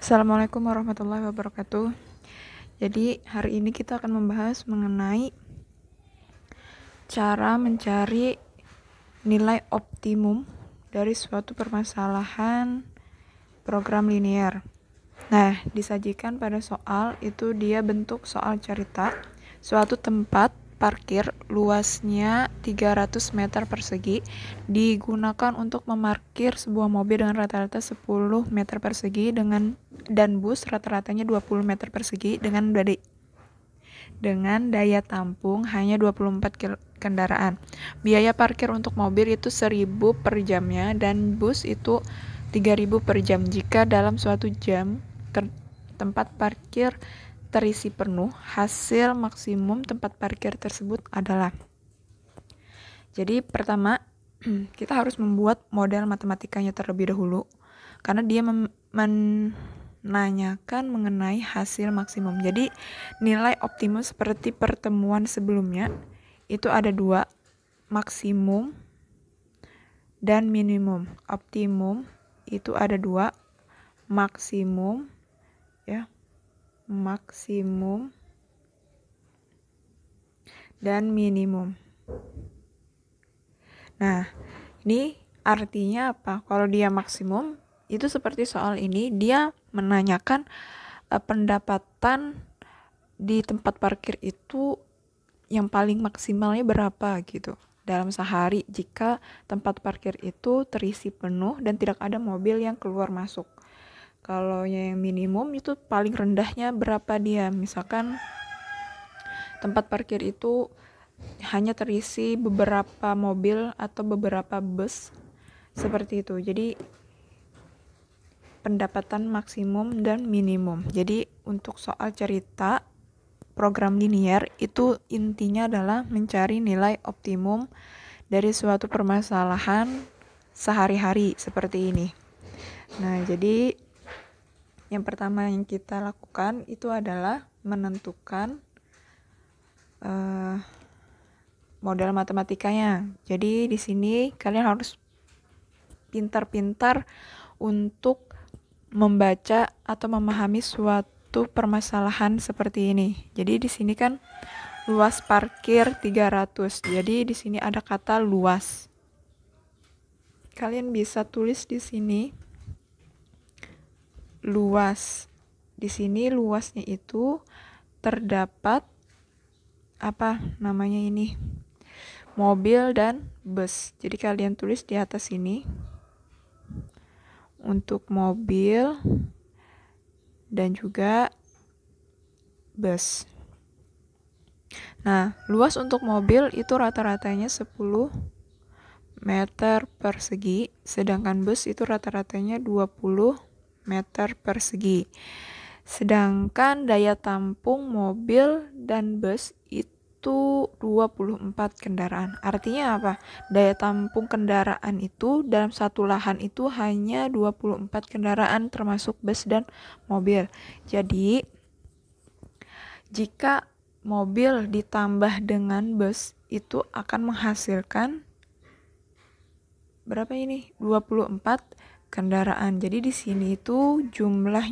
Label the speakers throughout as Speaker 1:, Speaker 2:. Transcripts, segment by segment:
Speaker 1: Assalamualaikum warahmatullahi wabarakatuh. Jadi hari ini kita akan membahas mengenai cara mencari nilai optimum dari suatu permasalahan program linear. Nah, disajikan pada soal itu dia bentuk soal cerita suatu tempat parkir luasnya 300 meter persegi digunakan untuk memarkir sebuah mobil dengan rata-rata 10 meter persegi dan bus rata-ratanya 20 meter persegi dengan daya tampung hanya 24 kendaraan. Biaya parkir untuk mobil itu 1.000 per jamnya dan bus itu 3.000 per jam. Jika dalam suatu jam tempat parkir terisi penuh, hasil maksimum tempat parkir tersebut adalah. Jadi pertama, kita harus membuat model matematikanya terlebih dahulu, karena dia menanyakan mengenai hasil maksimum. Jadi nilai optimum seperti pertemuan sebelumnya, itu ada dua, maksimum dan minimum. Optimum itu ada dua, maksimum, maksimum dan minimum. Nah, ini artinya apa? Kalau dia maksimum, itu seperti soal ini, dia menanyakan pendapatan di tempat parkir itu yang paling maksimalnya berapa gitu dalam sehari jika tempat parkir itu terisi penuh dan tidak ada mobil yang keluar masuk. Kalau yang minimum itu paling rendahnya berapa dia, misalkan tempat parkir itu hanya terisi beberapa mobil atau beberapa bus, seperti itu. Jadi pendapatan maksimum dan minimum. Jadi untuk soal cerita program linear itu intinya adalah mencari nilai optimum dari suatu permasalahan sehari-hari seperti ini. Nah, jadi yang pertama yang kita lakukan itu adalah menentukan model matematikanya. Jadi di sini kalian harus pintar-pintar untuk membaca atau memahami suatu permasalahan seperti ini. Jadi di sini kan luas parkir 300. Jadi di sini ada kata luas. Kalian bisa tulis di sini luas. Di sini luasnya itu terdapat mobil dan bus. Jadi kalian tulis di atas sini untuk mobil dan juga bus. Nah, luas untuk mobil itu rata-ratanya 10 meter persegi, sedangkan bus itu rata-ratanya 20 meter persegi. Sedangkan daya tampung mobil dan bus itu 24 kendaraan. Artinya apa? Daya tampung kendaraan itu dalam satu lahan itu hanya 24 kendaraan termasuk bus dan mobil. Jadi jika mobil ditambah dengan bus itu akan menghasilkan berapa ini? 24 kendaraan. Jadi di sini itu jumlah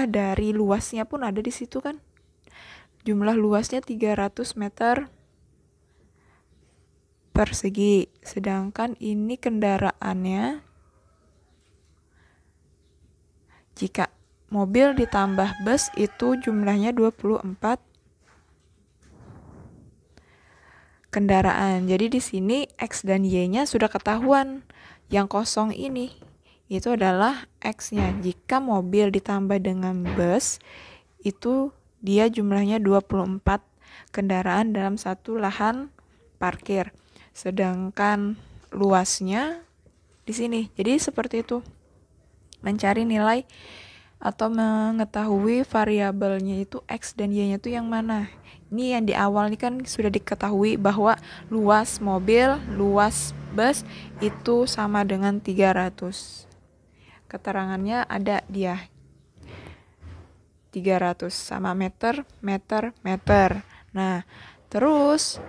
Speaker 1: dari luasnya pun ada di situ kan. Jumlah luasnya 300 meter persegi. Sedangkan ini kendaraannya, jika mobil ditambah bus itu jumlahnya 24 kendaraan. Jadi di sini X dan Y-nya sudah ketahuan. Yang kosong ini itu adalah X-nya. Jika mobil ditambah dengan bus itu dia jumlahnya 24 kendaraan dalam satu lahan parkir. Sedangkan luasnya di sini. Jadi seperti itu. Mencari nilai atau mengetahui variabelnya itu X dan Y-nya itu yang mana. Ini yang di awal ini kan sudah diketahui bahwa luas mobil, luas bus itu sama dengan 300. Keterangannya ada dia. 300 sama meter. Nah, terus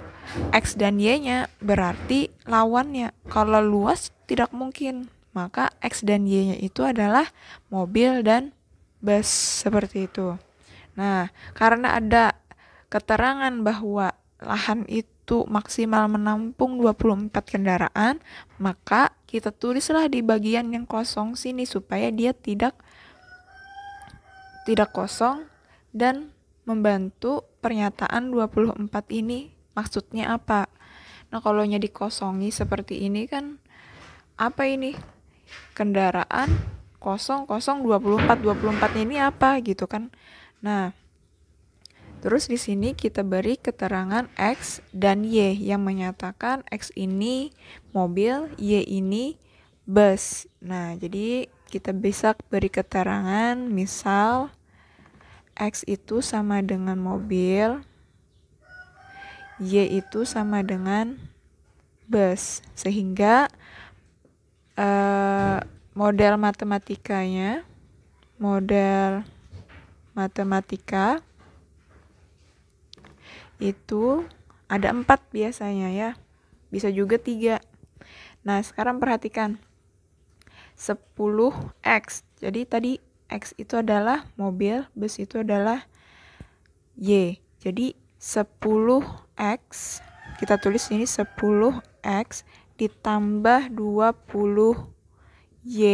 Speaker 1: X dan Y-nya berarti lawannya. Kalau luas tidak mungkin maka X dan Y-nya itu adalah mobil dan bus, seperti itu. Nah, karena ada keterangan bahwa lahan itu maksimal menampung 24 kendaraan, maka kita tulislah di bagian yang kosong sini supaya dia tidak kosong dan membantu pernyataan 24 ini maksudnya apa. Nah, kalau nya dikosongi seperti ini kan apa ini? Kendaraan kosong 24 ini apa gitu kan. Nah, terus di sini kita beri keterangan X dan Y yang menyatakan X ini mobil, Y ini bus. Nah, jadi kita bisa beri keterangan misal X itu sama dengan mobil, Y itu sama dengan bus. Sehingga model matematika itu ada 4 biasanya ya. Bisa juga 3. Nah, sekarang perhatikan 10X. Jadi tadi X itu adalah mobil, bus itu adalah Y. Jadi 10X, kita tulis ini 10X ditambah 20Y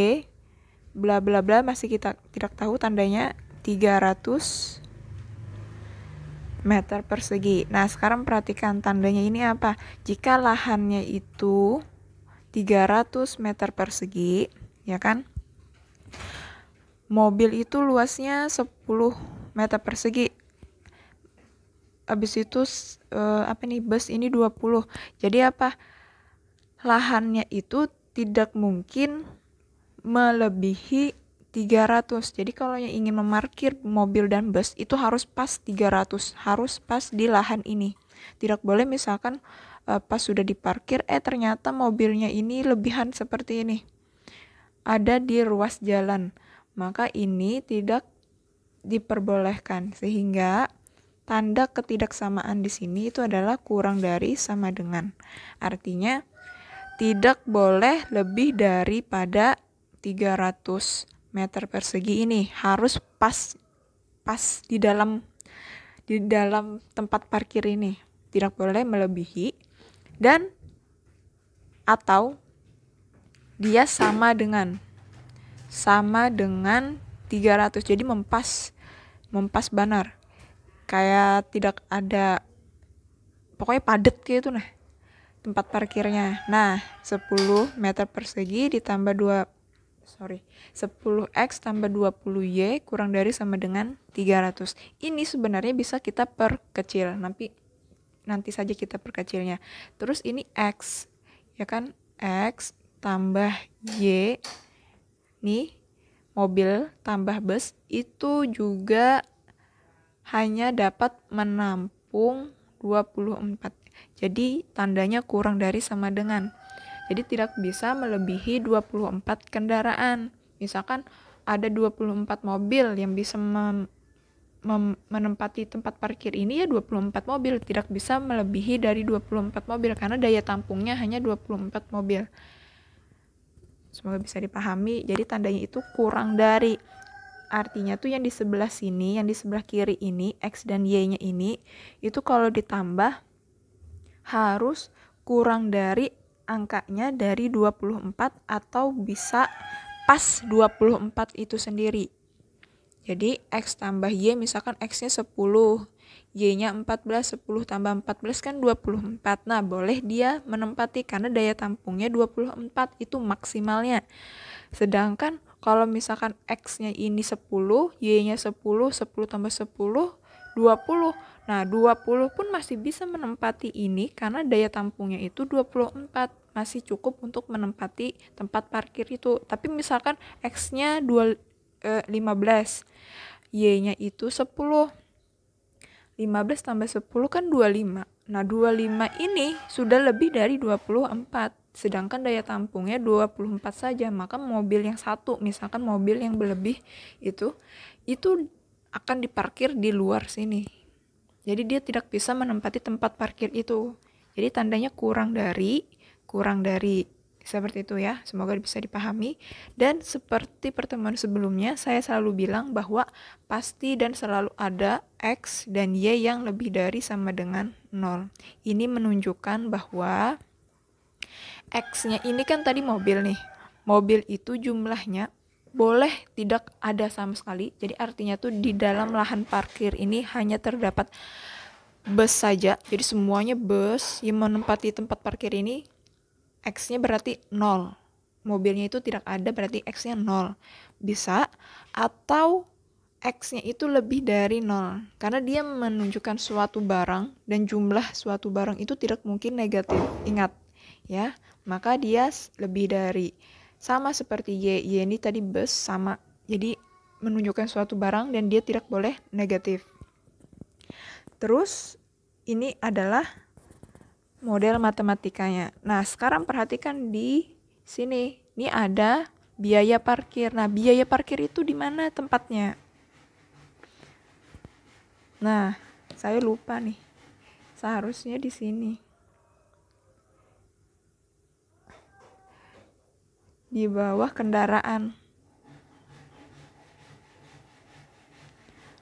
Speaker 1: bla bla bla, masih kita tidak tahu tandanya, 300 meter persegi. Nah, sekarang perhatikan tandanya ini apa? Jika lahannya itu 300 meter persegi, ya kan? Mobil itu luasnya 10 meter persegi. Habis itu bus ini 20. Jadi apa? Lahannya itu tidak mungkin melebihi 300. Jadi kalau yang ingin memarkir mobil dan bus itu harus pas 300, harus pas di lahan ini. Tidak boleh misalkan pas sudah diparkir ternyata mobilnya ini lebihan seperti ini, ada di ruas jalan, maka ini tidak diperbolehkan. Sehingga tanda ketidaksamaan di sini itu adalah kurang dari sama dengan. Artinya tidak boleh lebih daripada 300 meter persegi ini, harus pas di dalam tempat parkir ini, tidak boleh melebihi, dan atau dia sama dengan 300. Jadi mempas benar, kayak tidak ada, pokoknya padat gitu nah tempat parkirnya. Nah, 10 meter persegi ditambah 10X tambah 20Y kurang dari sama dengan 300. Ini sebenarnya bisa kita perkecil, nanti saja kita perkecilnya. Terus ini X, ya kan? X tambah Y, nih mobil tambah bus itu juga hanya dapat menampung 24. Jadi tandanya kurang dari sama dengan. Jadi tidak bisa melebihi 24 kendaraan. Misalkan ada 24 mobil yang bisa menempati tempat parkir ini, ya 24 mobil, tidak bisa melebihi dari 24 mobil karena daya tampungnya hanya 24 mobil. Semoga bisa dipahami. Jadi tandanya itu kurang dari. Artinya tuh yang di sebelah sini, yang di sebelah kiri ini, X dan Y-nya ini, itu kalau ditambah harus kurang dari angkanya dari 24 atau bisa pas 24 itu sendiri. Jadi X tambah Y, misalkan X-nya 10, Y-nya 14, 10 tambah 14 kan 24. Nah, boleh dia menempati karena daya tampungnya 24, itu maksimalnya. Sedangkan kalau misalkan X-nya ini 10, Y-nya 10, 10 tambah 10, 20. Nah, 20 pun masih bisa menempati ini karena daya tampungnya itu 24. Masih cukup untuk menempati tempat parkir itu. Tapi misalkan X-nya 15, Y-nya itu 10. 15 tambah 10 kan 25. Nah, 25 ini sudah lebih dari 24. Sedangkan daya tampungnya 24 saja. Maka mobil yang satu, misalkan mobil yang berlebih itu akan diparkir di luar sini. Jadi dia tidak bisa menempati tempat parkir itu. Jadi tandanya kurang dari Seperti itu ya, semoga bisa dipahami. Dan seperti pertemuan sebelumnya, saya selalu bilang bahwa pasti dan selalu ada X dan Y yang lebih dari sama dengan 0. Ini menunjukkan bahwa X-nya ini kan tadi mobil nih. Mobil itu jumlahnya boleh tidak ada sama sekali. Jadi artinya tuh di dalam lahan parkir ini hanya terdapat bus saja. Jadi semuanya bus yang menempati tempat parkir ini X-nya berarti 0. Mobilnya itu tidak ada, berarti X-nya 0. Bisa, atau X-nya itu lebih dari 0. Karena dia menunjukkan suatu barang, dan jumlah suatu barang itu tidak mungkin negatif. Ingat, ya. Maka dia lebih dari. Sama seperti Y. Y ini tadi bus, sama. Jadi, menunjukkan suatu barang, dan dia tidak boleh negatif. Terus, ini adalah model matematikanya. Nah, sekarang perhatikan di sini. Ini ada biaya parkir. Nah, biaya parkir itu di mana tempatnya? Nah, saya lupa nih. Seharusnya di sini. Di bawah kendaraan.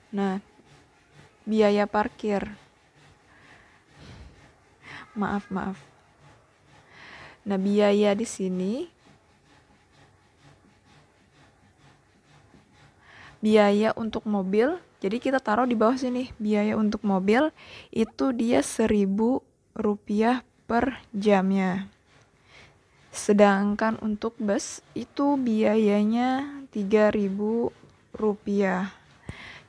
Speaker 1: Nah, biaya parkir. Maaf. Nah, biaya di sini, biaya untuk mobil, jadi kita taruh di bawah sini. Biaya untuk mobil itu dia Rp1.000 per jamnya. Sedangkan untuk bus itu biayanya Rp3.000.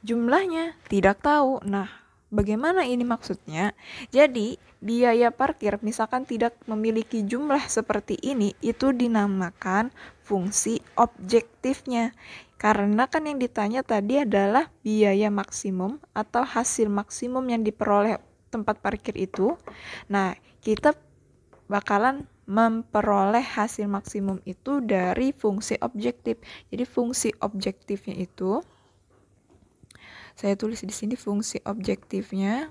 Speaker 1: Jumlahnya tidak tahu. Nah, bagaimana ini maksudnya? Jadi, biaya parkir misalkan tidak memiliki jumlah seperti ini, itu dinamakan fungsi objektifnya. Karena kan yang ditanya tadi adalah biaya maksimum atau hasil maksimum yang diperoleh tempat parkir itu. Nah, kita bakalan memperoleh hasil maksimum itu dari fungsi objektif. Jadi fungsi objektifnya itu, saya tulis di sini fungsi objektifnya.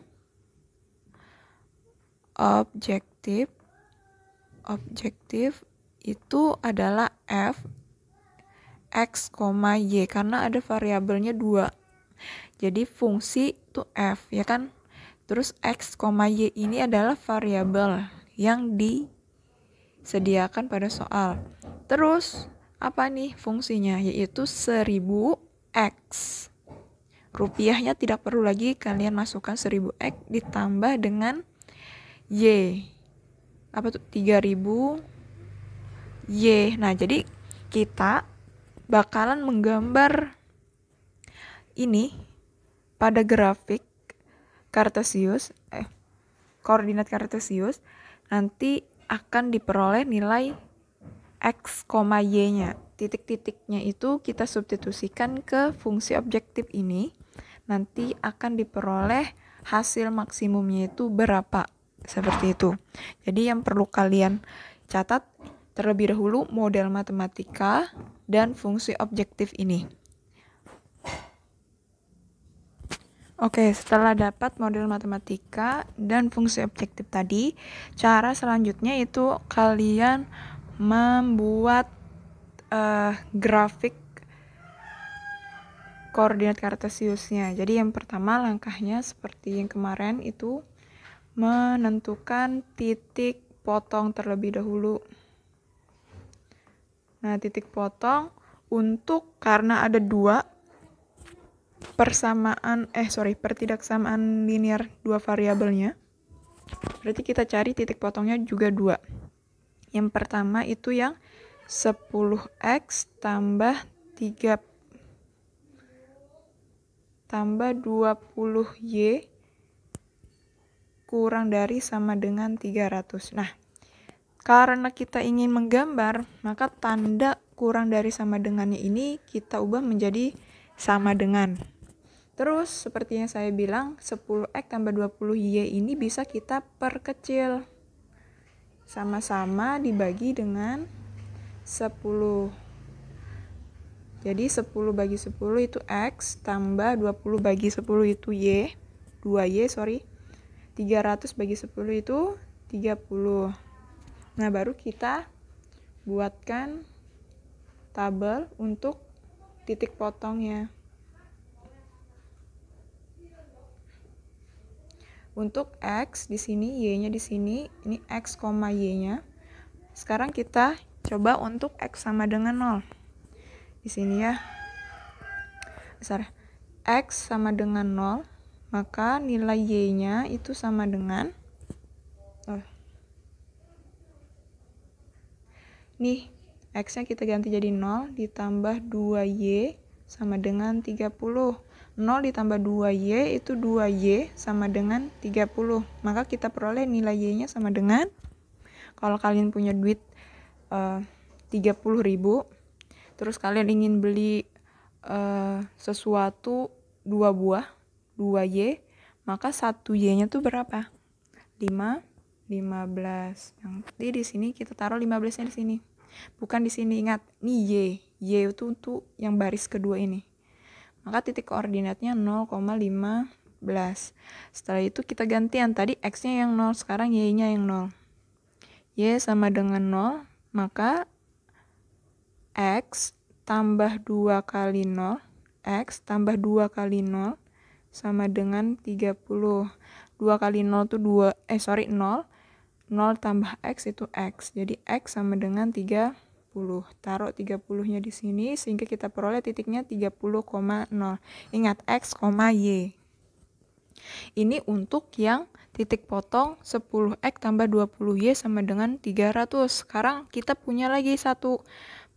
Speaker 1: Objektif itu adalah f x, y karena ada variabelnya 2. Jadi fungsi itu f, ya kan? Terus x, y ini adalah variabel yang disediakan pada soal. Terus apa nih fungsinya? Yaitu 1000x. Rupiahnya tidak perlu lagi kalian masukkan 1000x ditambah dengan y. Apa tuh? 3000 y. Nah, jadi kita bakalan menggambar ini pada grafik Cartesius, koordinat Cartesius, nanti akan diperoleh nilai x, y-nya. Titik-titiknya itu kita substitusikan ke fungsi objektif ini. Nanti akan diperoleh hasil maksimumnya itu berapa. Seperti itu. Jadi yang perlu kalian catat terlebih dahulu model matematika dan fungsi objektif ini. Oke, setelah dapat model matematika dan fungsi objektif tadi, cara selanjutnya itu kalian membuat grafik koordinat Cartesiusnya. Jadi yang pertama langkahnya seperti yang kemarin itu menentukan titik potong terlebih dahulu. Nah, titik potong karena ada 2 pertidaksamaan linear 2 variabelnya. Berarti kita cari titik potongnya juga 2. Yang pertama itu yang 10x tambah 20y kurang dari sama dengan 300. Nah, karena kita ingin menggambar, maka tanda kurang dari sama dengannya ini kita ubah menjadi sama dengan. Terus, seperti yang saya bilang, 10x tambah 20y ini bisa kita perkecil. Sama-sama dibagi dengan 10. Jadi, 10 bagi 10 itu x, tambah 20 bagi 10 itu y, 2y, 300 bagi 10 itu 30. Nah, baru kita buatkan tabel untuk titik potongnya. Untuk X di sini, Y-nya di sini, ini X, Y-nya. Sekarang kita coba untuk X sama dengan 0. Di sini ya. Besar. X sama dengan 0, maka nilai Y-nya itu sama dengan nih, X-nya kita ganti jadi 0 ditambah 2Y sama dengan 30. 0 ditambah 2Y itu 2Y sama dengan 30. Maka kita peroleh nilai Y-nya sama dengan, kalau kalian punya duit 30.000, terus kalian ingin beli sesuatu 2 buah, 2Y, maka 1Y-nya tuh berapa? 15. Nanti di sini kita taruh 15-nya di sini. Bukan di sini, ingat. Nih Y itu untuk yang baris kedua ini. Maka titik koordinatnya 0,15. Setelah itu kita gantian, tadi X-nya yang 0, sekarang Y-nya yang 0. Y sama dengan 0, maka X tambah 2 kali 0, X tambah 2 kali 0 sama dengan 30. 2 kali 0 itu 0. 0 tambah X itu X. Jadi X sama dengan 30. Taruh 30-nya di sini sehingga kita peroleh titiknya 30,0. Ingat X, Y. Ini untuk yang titik potong 10X tambah 20Y sama dengan 300. Sekarang kita punya lagi satu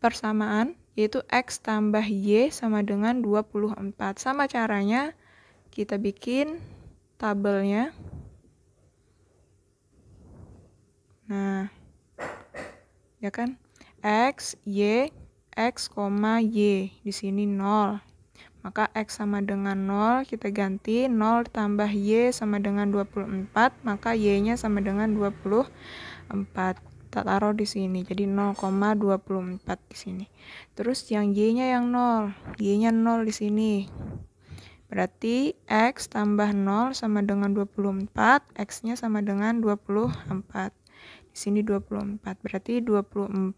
Speaker 1: persamaan, yaitu X tambah Y sama dengan 24. Sama caranya, kita bikin tabelnya. Nah, ya kan? X, Y, X, Y. Di sini 0. Maka X sama dengan 0, kita ganti 0 tambah Y sama dengan 24, maka Y-nya sama dengan 24. Kita taruh di sini. Jadi 0,24 di sini. Terus yang Y-nya yang 0. Y-nya 0 di sini. Berarti X tambah 0 sama dengan 24, X-nya sama dengan 24. Di sini 24, berarti 24,0.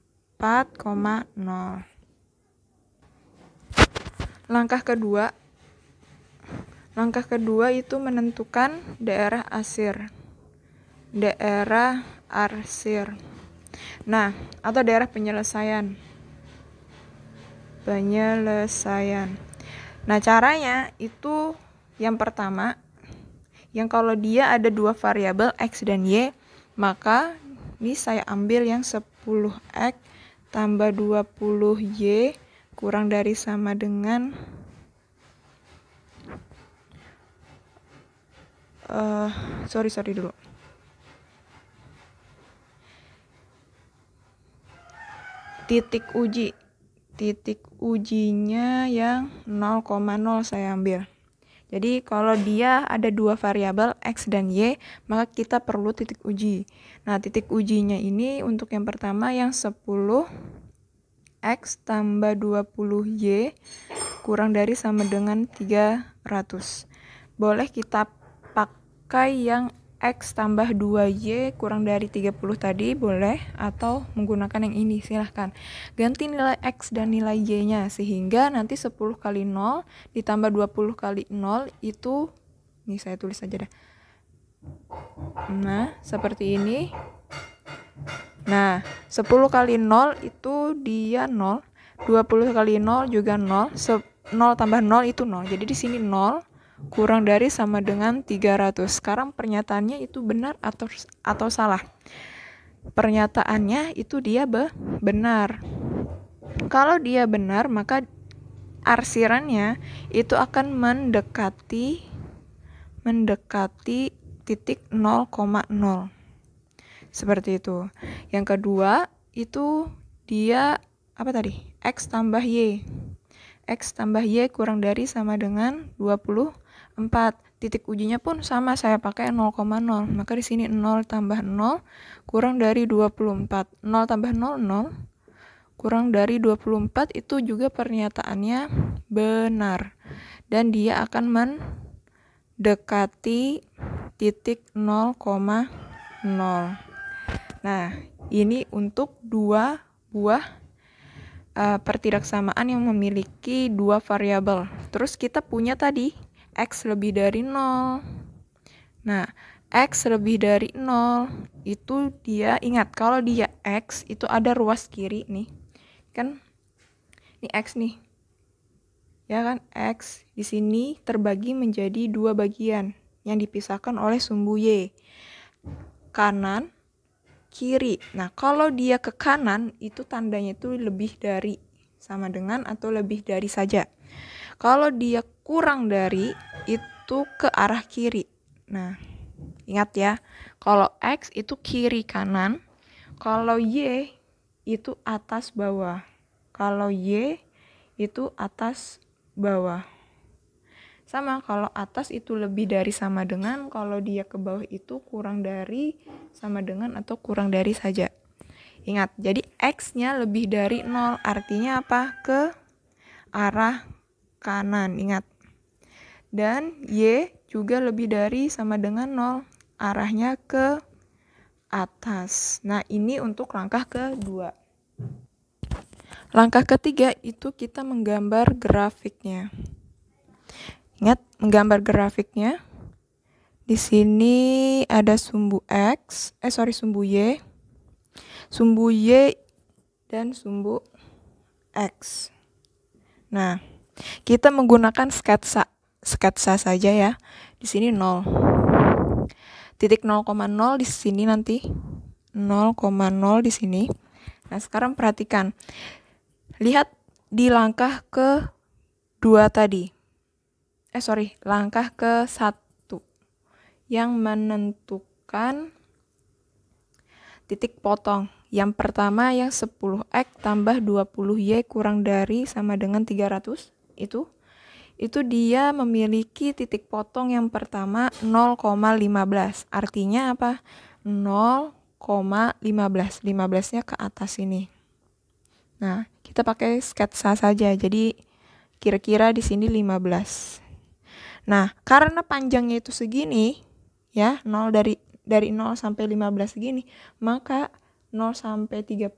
Speaker 1: Langkah kedua itu menentukan daerah arsir. Nah, atau daerah penyelesaian. Nah, caranya itu yang pertama, yang kalau dia ada dua variabel X dan Y, maka ini saya ambil yang 10X tambah 20Y kurang dari sama dengan sorry dulu. Titik ujinya yang 0,0 saya ambil. Jadi kalau dia ada dua variabel X dan Y, maka kita perlu titik uji. Nah, titik ujinya ini untuk yang pertama yang 10X tambah 20Y kurang dari sama dengan 300. Boleh kita pakai yang X tambah 2Y kurang dari 30 tadi, boleh, atau menggunakan yang ini, silahkan. Ganti nilai X dan nilai Y-nya, sehingga nanti 10 kali 0 ditambah 20 kali 0 itu, ini saya tulis aja dah. Nah, seperti ini. Nah, 10 kali 0 itu dia 0, 20 kali 0 juga 0, 0 tambah 0 itu 0, jadi di sini 0 kurang dari sama dengan 300. Sekarang pernyataannya itu benar atau salah? Pernyataannya itu dia benar. Kalau dia benar, maka arsirannya itu akan mendekati titik 0,0. Seperti itu. Yang kedua, itu dia apa tadi? X tambah Y. X tambah Y kurang dari sama dengan 24. Titik ujinya pun sama, saya pakai 0,0. Maka di sini 0 tambah 0 kurang dari 24. 0 tambah 0, 0. Kurang dari 24 itu juga pernyataannya benar. Dan dia akan mendekati titik 0,0. Nah, ini untuk dua buah pertidaksamaan yang memiliki dua variabel. Terus kita punya tadi X lebih dari 0. Nah, X lebih dari 0 itu dia, ingat kalau dia X itu ada ruas kiri nih. Kan ini X nih. Ya kan, X di sini terbagi menjadi dua bagian yang dipisahkan oleh sumbu Y. Kanan, kiri. Nah, kalau dia ke kanan, itu tandanya itu lebih dari, sama dengan atau lebih dari saja. Kalau dia kurang dari, itu ke arah kiri. Nah, ingat ya, kalau X itu kiri kanan, kalau Y itu atas bawah. Kalau Y itu atas bawah. Sama, kalau atas itu lebih dari sama dengan, kalau dia ke bawah itu kurang dari, sama dengan, atau kurang dari saja. Ingat, jadi X-nya lebih dari 0, artinya apa? Ke arah kanan, ingat. Dan Y juga lebih dari sama dengan 0, arahnya ke atas. Nah, ini untuk langkah kedua. Langkah ketiga itu kita menggambar grafiknya. Ingat, menggambar grafiknya. Di sini ada sumbu sumbu Y. Sumbu Y dan sumbu X. Nah, kita menggunakan sketsa saja ya. Di sini 0. Titik 0,0 di sini nanti. 0,0 di sini. Nah, sekarang perhatikan. Lihat di langkah ke-2 tadi. Langkah ke-1 yang menentukan titik potong. Yang pertama yang 10X tambah 20Y kurang dari sama dengan 300. Itu dia memiliki titik potong yang pertama 0,15. Artinya apa? 0,15. 15-nya ke atas ini. Nah, kita pakai sketsa saja. Jadi kira-kira di sini 15. Nah, karena panjangnya itu segini, ya, 0 dari 0 sampai 15 segini, maka 0 sampai 30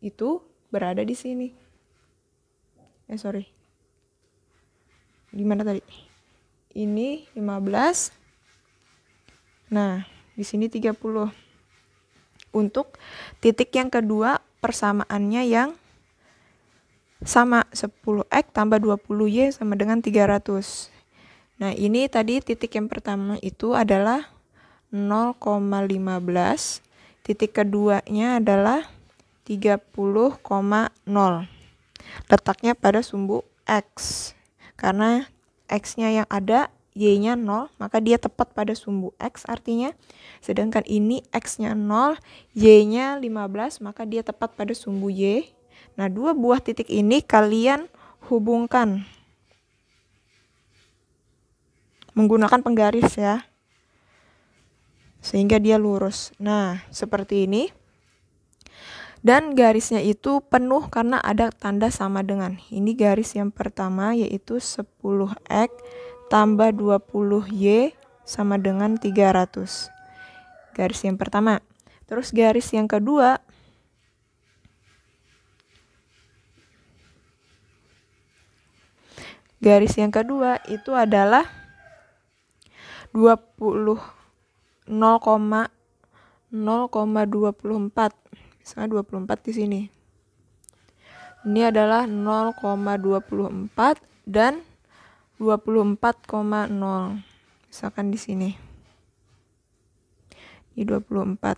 Speaker 1: itu berada di sini. Gimana tadi? Ini 15. Nah, di sini 30. Untuk titik yang kedua, persamaannya yang sama, 10X tambah 20Y sama dengan 300. Nah, ini tadi titik yang pertama itu adalah 0,15. Titik keduanya adalah 30,0. Letaknya pada sumbu X. Karena X-nya yang ada, Y-nya 0, maka dia tepat pada sumbu X artinya. Sedangkan ini X-nya 0, Y-nya 15, maka dia tepat pada sumbu Y. Nah, dua buah titik ini kalian hubungkan menggunakan penggaris ya, sehingga dia lurus. Nah, seperti ini. Dan garisnya itu penuh karena ada tanda sama dengan. Ini garis yang pertama yaitu 10X tambah 20Y sama dengan 300. Garis yang pertama. Terus garis yang kedua, itu adalah 0,24. Misalnya 24 di sini. Ini adalah 0,24 dan 24,0. Misalkan di sini. Ini 24.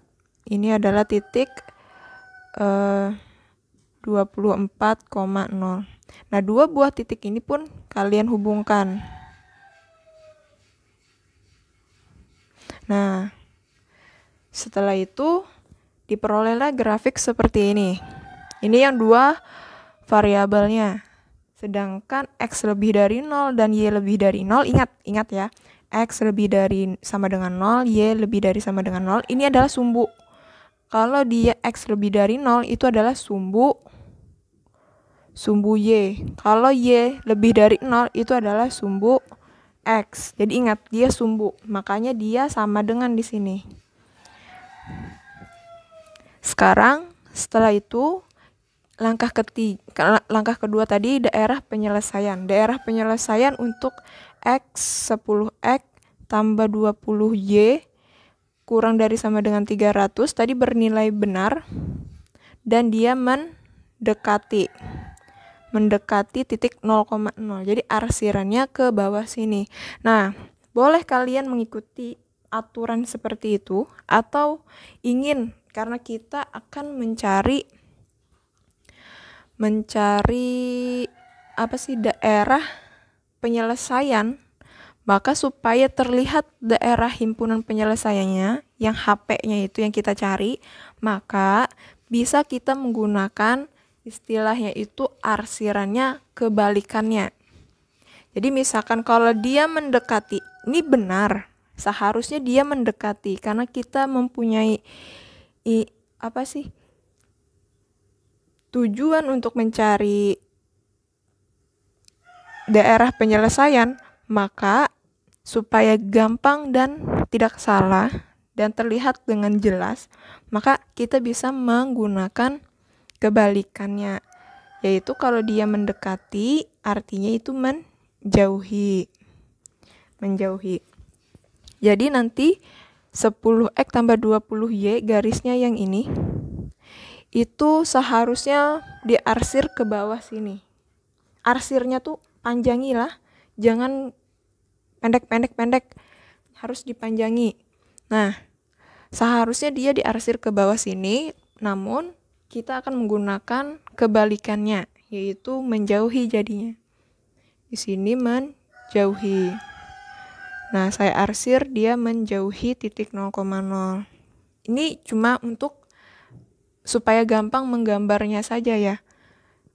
Speaker 1: Ini adalah titik 24,0. Nah, dua buah titik ini pun kalian hubungkan. Nah, setelah itu diperolehlah grafik seperti ini. Ini yang dua variabelnya. Sedangkan X lebih dari 0 dan Y lebih dari 0, ingat ya. X lebih dari sama dengan 0, Y lebih dari sama dengan 0. Ini adalah sumbu. Kalau dia X lebih dari 0, itu adalah sumbu Y. Kalau Y lebih dari 0, itu adalah sumbu X. Jadi ingat, dia sumbu. Makanya dia sama dengan di sini. Sekarang, setelah itu, langkah kedua tadi daerah penyelesaian. Daerah penyelesaian untuk X 10X tambah 20Y kurang dari sama dengan 300 tadi bernilai benar dan dia mendekati titik 0,0. Jadi arsirannya ke bawah sini. Nah, boleh kalian mengikuti aturan seperti itu atau ingin, karena kita akan mencari daerah penyelesaian, maka supaya terlihat daerah himpunan penyelesaiannya yang HP-nya itu yang kita cari, maka bisa kita menggunakan istilahnya itu arsirannya kebalikannya. Jadi misalkan kalau dia mendekati, ini benar, seharusnya dia mendekati karena kita mempunyai tujuan untuk mencari daerah penyelesaian, maka supaya gampang dan tidak salah dan terlihat dengan jelas, maka kita bisa menggunakan kebalikannya, yaitu kalau dia mendekati artinya itu menjauhi. Jadi nanti 10X tambah 20Y garisnya yang ini itu seharusnya diarsir ke bawah sini. Arsirnya tuh panjangilah, jangan pendek, harus dipanjangi. Nah, seharusnya dia diarsir ke bawah sini, namun kita akan menggunakan kebalikannya, yaitu menjauhi jadinya. Di sini menjauhi. Nah, saya arsir dia menjauhi titik 0,0. Ini cuma untuk supaya gampang menggambarnya saja ya.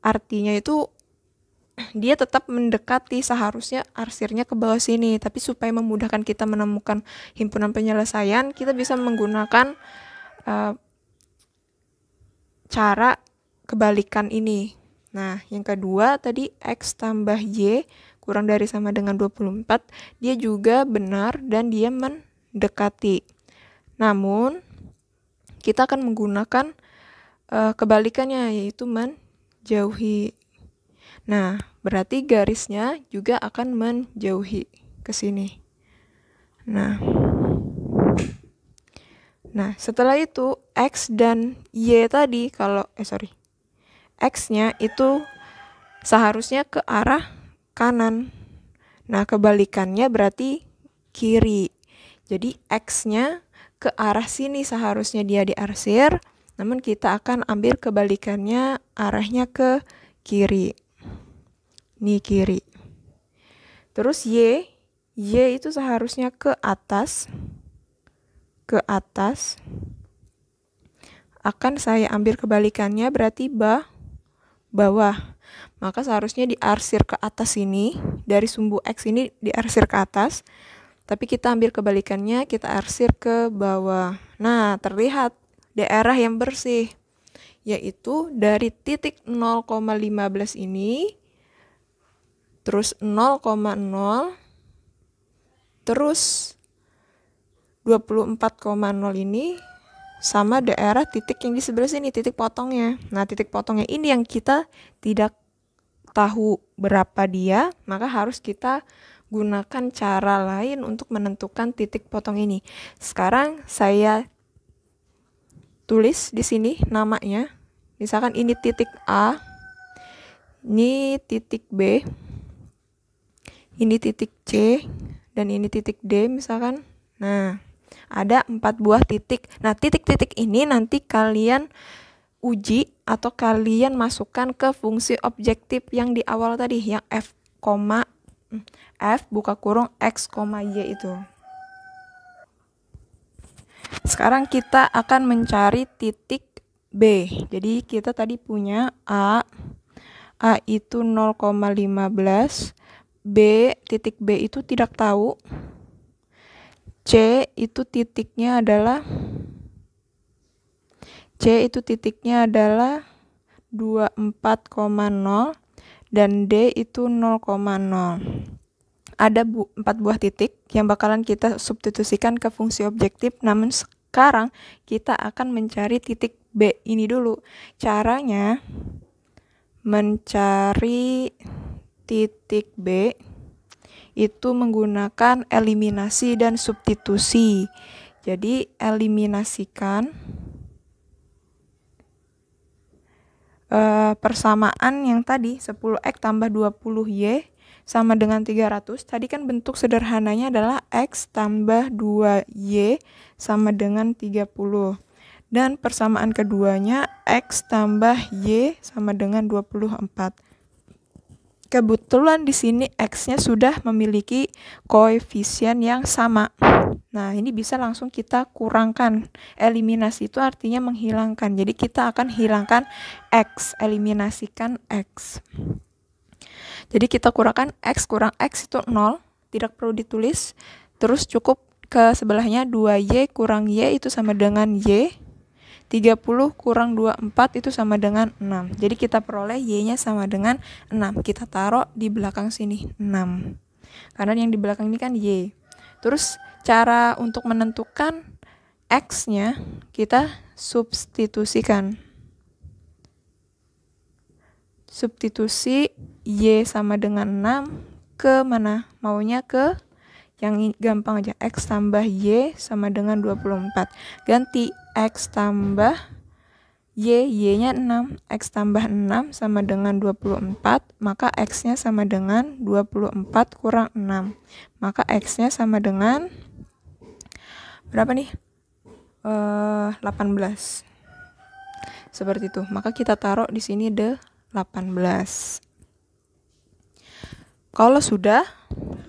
Speaker 1: Artinya itu dia tetap mendekati, seharusnya arsirnya ke bawah sini, tapi supaya memudahkan kita menemukan himpunan penyelesaian, kita bisa menggunakan cara kebalikan ini. Nah, yang kedua tadi X tambah Y kurang dari sama dengan 24, dia juga benar dan dia mendekati. Namun, kita akan menggunakan kebalikannya, yaitu menjauhi. Nah, berarti garisnya juga akan menjauhi ke sini. Nah, setelah itu X dan Y tadi X-nya itu seharusnya ke arah kanan. Nah, kebalikannya berarti kiri. Jadi X-nya ke arah sini seharusnya dia diarsir, namun kita akan ambil kebalikannya, arahnya ke kiri. Ini kiri. Terus Y itu seharusnya ke atas. Akan saya ambil kebalikannya, berarti bawah. Maka seharusnya diarsir ke atas ini, dari sumbu X ini diarsir ke atas, tapi kita ambil kebalikannya, kita arsir ke bawah. Nah, terlihat daerah yang bersih, yaitu dari titik 0,15 ini, terus 0,0, terus 24,0 ini, sama daerah titik yang di sebelah sini, titik potongnya. Nah, titik potongnya ini yang kita tidak tahu berapa dia, maka harus kita gunakan cara lain untuk menentukan titik potong ini. Sekarang saya tulis di sini namanya. Misalkan ini titik A, ini titik B, ini titik C, dan ini titik D misalkan. Nah, ada 4 buah titik. Nah, titik-titik ini nanti kalian uji atau kalian masukkan ke fungsi objektif yang di awal tadi, yang F buka kurung X, Y itu. Sekarang kita akan mencari titik B. Jadi kita tadi punya A itu 0,15, titik B itu tidak tahu, C itu titiknya adalah 24,0 dan D itu 0,0. Ada 4 buah titik yang bakalan kita substitusikan ke fungsi objektif, namun sekarang kita akan mencari titik B ini dulu. Caranya mencari titik B itu menggunakan eliminasi dan substitusi. Jadi eliminasikan persamaan yang tadi 10x tambah 20y sama dengan 300. Tadi kan bentuk sederhananya adalah x tambah 2y sama dengan 30. Dan persamaan keduanya x tambah y sama dengan 24. Kebetulan di sini x-nya sudah memiliki koefisien yang sama. Nah, ini bisa langsung kita kurangkan. Eliminasi itu artinya menghilangkan. Jadi kita akan hilangkan x, eliminasikan x. Jadi kita kurangkan x kurang x itu 0, tidak perlu ditulis. Terus cukup ke sebelahnya 2y kurang y itu sama dengan y. 30 kurang 24 itu sama dengan 6. Jadi kita peroleh y-nya sama dengan 6. Kita taruh di belakang sini, 6. Karena yang di belakang ini kan y. Terus cara untuk menentukan x-nya kita substitusikan. Substitusi y sama dengan 6 ke mana? Maunya ke yang gampang aja, x tambah y sama dengan 24. Ganti x tambah y-nya 6. X tambah 6 sama dengan 24, maka x-nya sama dengan 24 kurang 6. Maka x-nya sama dengan berapa nih? 18. Seperti itu. Maka kita taruh di sini 18. Kalau sudah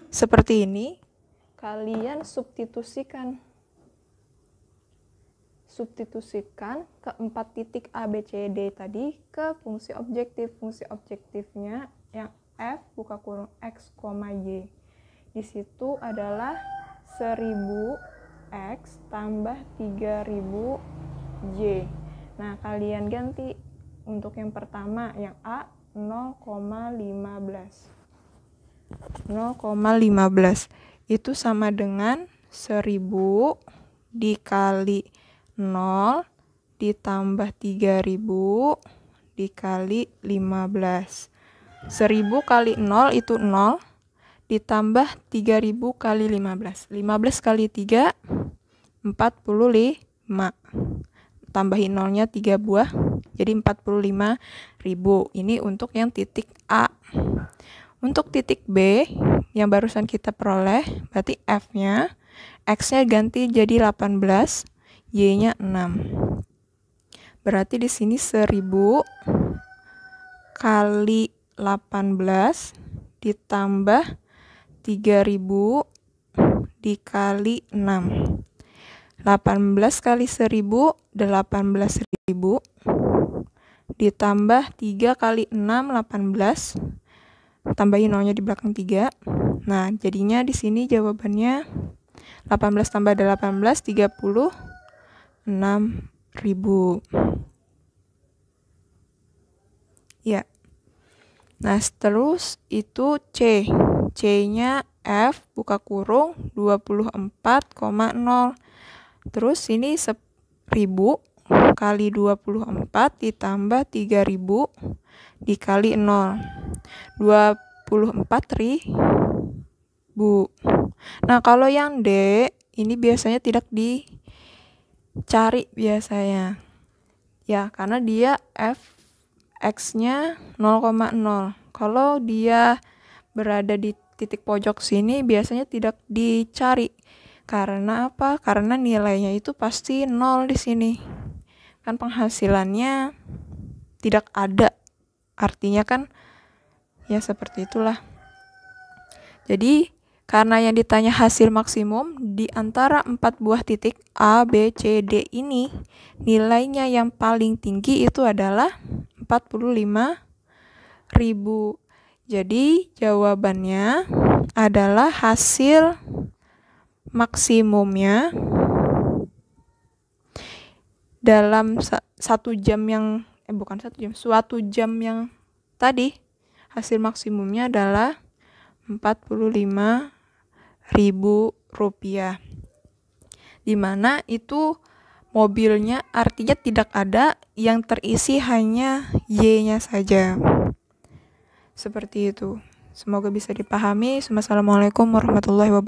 Speaker 1: seperti ini, kalian substitusikan ke 4 titik A, B, C, D tadi ke fungsi objektif. Fungsi objektifnya yang f buka kurung x, y. Di situ adalah 1000x tambah 3000y. Nah, kalian ganti untuk yang pertama, yang A 0,15. 0,15 itu sama dengan 1000 dikali 0 ditambah 3000 dikali 15. 1000 kali 0 itu 0 ditambah 3000 kali 15. 15 kali 3 45. Tambahin nolnya 3 buah jadi 45.000. Ini untuk yang titik A. Untuk titik B yang barusan kita peroleh, berarti F-nya, X-nya ganti jadi 18, Y-nya 6. Berarti di sini 1000 kali 18 ditambah 3000 dikali 6. 18 kali 1000, 18.000 ditambah 3 kali 6, 18. Tambahin nolnya di belakang 3. Nah, jadinya di sini jawabannya 18 tambah 18, 36.000. Ya. Nah, terus itu C. C-nya F buka kurung 24,0. Terus ini 1000 kali 24 ditambah 3000 dikali 0. 24.000. Nah, kalau yang D ini biasanya tidak dicari biasanya. Ya, karena dia X-nya 0,0. Kalau dia berada di titik pojok sini biasanya tidak dicari. Karena apa? Karena nilainya itu pasti 0 di sini. Kan penghasilannya tidak ada. Artinya kan ya seperti itulah. Jadi karena yang ditanya hasil maksimum di antara 4 buah titik A, B, C, D ini, nilainya yang paling tinggi itu adalah 45.000. Jadi jawabannya adalah hasil maksimumnya dalam suatu jam yang tadi hasil maksimumnya adalah 45.000 rupiah. Dimana itu mobilnya artinya tidak ada, yang terisi hanya Y-nya saja. Seperti itu. Semoga bisa dipahami. Wassalamualaikum warahmatullahi wabarakatuh.